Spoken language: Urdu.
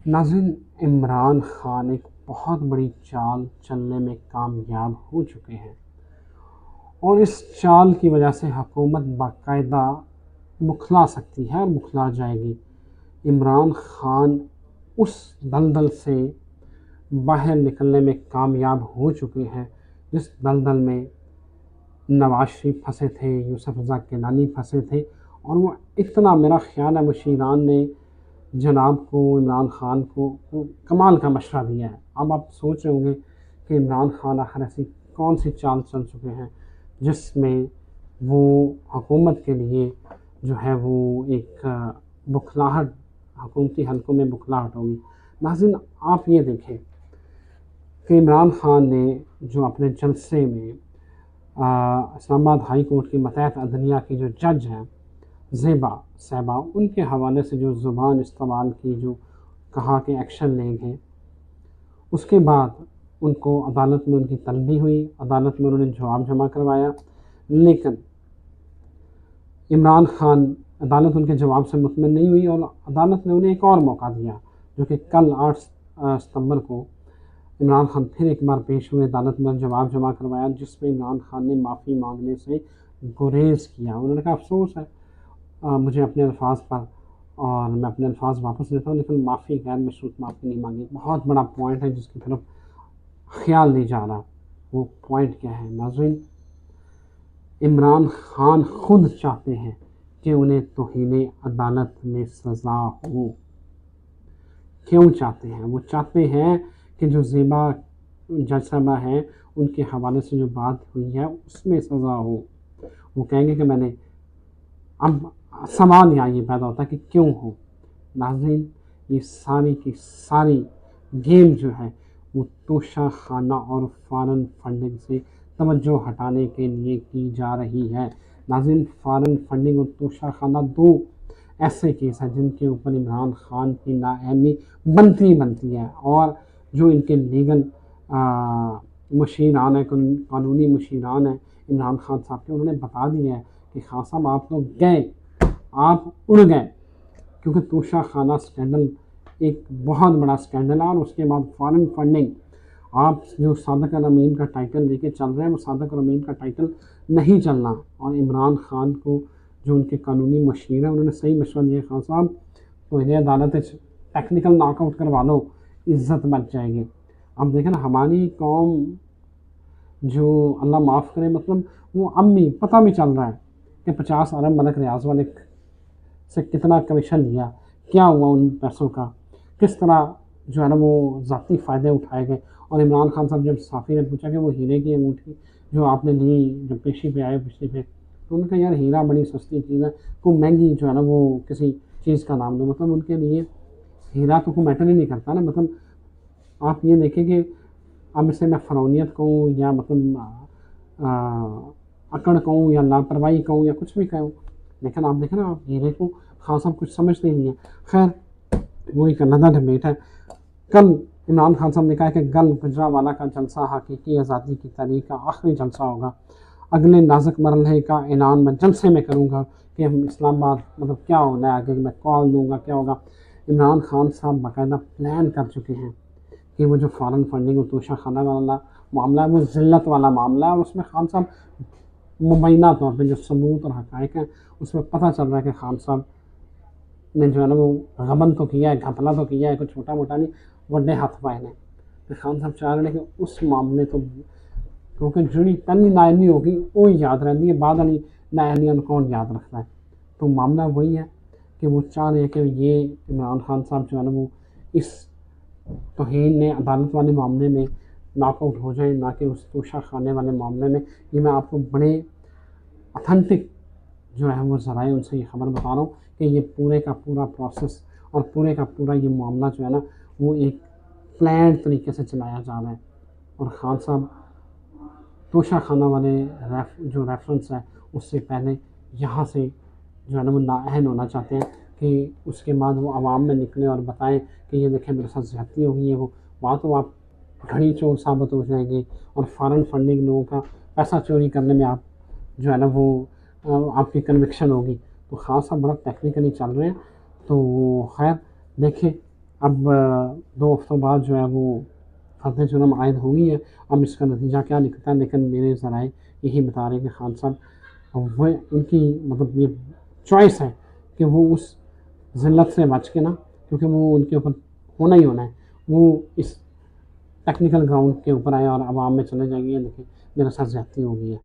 ناظرین، عمران خان ایک بہت بڑی چال چلنے میں کامیاب ہو چکے ہیں، اور اس چال کی وجہ سے حکومت باقاعدہ بکھلا سکتی ہے اور بکھلا جائے گی۔ عمران خان اس دلدل سے باہر نکلنے میں کامیاب ہو چکے ہیں جس دلدل میں نواز شریف پھنسے تھے، یوسف رضا گیلانی پھنسے تھے، اور وہ اتنا، میرا خیال ہے مشیران نے جناب کو، عمران خان کو کمال کا مشورہ دیا ہے۔ اب آپ سوچ رہے ہوں گے کہ عمران خان آخر ایسی کون سی چال چل چکے ہیں جس میں وہ حکومت کے لیے جو ہے وہ ایک بکھلاہٹ، حکومتی حلقوں میں بکھلاہٹ ہوگی۔ ناظرین، آپ یہ دیکھیں کہ عمران خان نے جو اپنے جلسے میں اسلام آباد ہائی کورٹ کی ماتحت عدلیہ کی جو جج ہیں زیبا صاحبہ، ان کے حوالے سے جو زبان استعمال کی، جو کہا کہ ایکشن لیں گے، اس کے بعد ان کو عدالت میں ان کی طلبی ہوئی، عدالت میں انہوں نے جواب جمع کروایا، لیکن عمران خان، عدالت ان کے جواب سے مطمئن نہیں ہوئی اور عدالت نے انہیں ایک اور موقع دیا، جو کہ کل 8 ستمبر کو عمران خان پھر ایک بار پیش ہوئے، عدالت میں جواب جمع کروایا، جس میں عمران خان نے معافی مانگنے سے گریز کیا۔ انہوں نے کہا افسوس ہے مجھے اپنے الفاظ پر، اور میں اپنے الفاظ واپس لیتا ہوں، لیکن معافی، غیر مشروط معافی نہیں مانگی۔ بہت بڑا پوائنٹ ہے جس کی طرف خیال نہیں جا رہا۔ وہ پوائنٹ کیا ہے ناظرین؟ عمران خان خود چاہتے ہیں کہ انہیں توہین عدالت میں سزا ہو۔ کیوں چاہتے ہیں؟ وہ چاہتے ہیں کہ جو زیبا جج صاحبہ ہیں، ان کے حوالے سے جو بات ہوئی ہے اس میں سزا ہو۔ وہ کہیں گے کہ میں نے، اب سوال یہاں یہ پیدا ہوتا ہے کہ کیوں ہو؟ ناظرین، یہ ساری کی ساری گیم جو ہے وہ توشہ خانہ اور فارن فنڈنگ سے توجہ ہٹانے کے لیے کی جا رہی ہے۔ ناظرین، فارن فنڈنگ اور توشہ خانہ دو ایسے کیس ہیں جن کے اوپر عمران خان کی نااہلی بنتی ہے، اور جو ان کے لیگل مشیران ہیں، قانونی مشیران ہیں عمران خان صاحب کے، انہوں نے بتا دیا ہے کہ خان صاحب آپ لوگ گئے، آپ اڑ گئے، کیونکہ توشہ خانہ اسکینڈل ایک بہت بڑا اسکینڈل ہے۔ اور اس کے بعد فارن فنڈنگ، آپ جو صادق الامین کا ٹائٹل لے کے چل رہے ہیں، وہ صادق الامین کا ٹائٹل نہیں چلنا، اور عمران خان کو جو ان کے قانونی مشیر ہیں انہوں نے صحیح مشورہ دیا، خان صاحب تو انہیں عدالت ٹیکنیکل ناک آؤٹ کروا لو، عزت بچ جائے گی۔ اب دیکھیں نا، ہماری قوم جو اللہ معاف کرے، مطلب وہ اب بھی پتہ بھی چل رہا ہے کہ 50 ارب ملک ریاض والے سے کتنا کمیشن لیا، کیا ہوا ان پیسوں کا، کس طرح جو ہے نا وہ ذاتی فائدے اٹھائے گئے۔ اور عمران خان صاحب جب صحافی نے پوچھا کہ وہ ہیرے کی انگوٹھی جو آپ نے لی، جب پیشی پہ آئے پچھلی پہ، تو ان کا یار ہیرا بڑی سستی چیز ہے، کوئی مہنگی جو ہے نا وہ کسی چیز کا نام دو، مطلب ان کے لیے ہیرا تو کوئی میٹر ہی نہیں کرتا نا۔ مطلب آپ یہ دیکھیں کہ اب اسے میں فرعونیت کہوں یا مطلب اکڑ کہوں یا لاپرواہی کہوں یا کچھ بھی کہوں، لیکن آپ دیکھیں نا، آپ ہیرے کو خان صاحب کچھ سمجھتے نہیں ہیں۔ خیر، وہ ایک علیحدہ ڈبیٹ ہے۔ کل عمران خان صاحب نے کہا کہ گل گجرانوالہ کا جلسہ حقیقی آزادی کی تحریک کا آخری جلسہ ہوگا، اگلے نازک مرحلے کا اعلان میں جلسے میں کروں گا کہ ہم اسلام آباد مطلب کیا ہونا ہے آگے، میں کال دوں گا، کیا ہوگا۔ عمران خان صاحب باقاعدہ پلان کر چکے ہیں کہ وہ جو فارن فنڈنگ اور توشہ خانہ والا معاملہ ہے وہ ذلت والا معاملہ ہے، اور اس میں خان صاحب مبینہ طور پہ جو ثبوت اور حقائق ہیں اس میں پتہ چل رہا ہے کہ خان صاحب نے جو ہے نا وہ غبن تو کیا ہے، گھپلا تو کیا ہے، کوئی چھوٹا موٹا نہیں، بڑے ہاتھ پائے نے۔ تو خان صاحب چاہ رہے ہیں کہ اس معاملے تو، کیونکہ جڑی پہلی نااہلی ہوگی وہی یاد رہتی ہے، بعد والی نااہلیاں کون یاد رکھتا ہے، تو معاملہ وہی ہے کہ وہ چاہ رہے ہیں کہ یہ عمران خان صاحب جو ہے نا وہ اس توہین عدالت والے معاملے میں ناک آؤٹ ہو جائیں، نہ کہ اس توشہ خانے والے معاملے میں۔ یہ میں آپ کو بڑے اتھینٹک جو ہے وہ ذرائع ان سے یہ خبر بتا رہا ہوں کہ یہ پورے کا پورا پروسیس اور پورے کا پورا یہ معاملہ جو ہے نا وہ ایک پلانڈ طریقے سے چلایا جا رہا ہے۔ اور خان صاحب توشہ خانہ والے جو ریفرنس ہے اس سے پہلے یہاں سے جو ہے نا وہ نااہل ہونا چاہتے ہیں کہ اس کے بعد وہ عوام میں نکلیں اور بتائیں کہ یہ دیکھیں میرے ساتھ زیادتی ہوئی ہے، وہ وہاں تو آپ گھڑی چور ثابت ہو جائیں گے، اور فارن فنڈنگ لوگوں کا پیسہ چوری کرنے میں آپ جو ہے نا وہ آپ کی کنوکشن ہوگی۔ تو خان صاحب بڑا ٹیکنیکلی چل رہے ہیں، تو خیر دیکھیں اب 2 ہفتوں بعد جو ہے وہ فتح چنم عائد ہوئی ہے. اب اس کا نتیجہ کیا نکلتا ہے، لیکن میرے ذرائع یہی بتا رہے ہیں کہ خان صاحب وہ ان کی مطلب یہ چوائس ہے کہ وہ اس ذلت سے بچ کے نا، کیونکہ وہ ان کے اوپر ہونا ہی ہونا ہے، وہ اس ٹیکنیکل گراؤنڈ کے اوپر آئے اور عوام میں چلے جائیں گے. لیکن میرے ساتھ زیادتی ہو گئی ہے.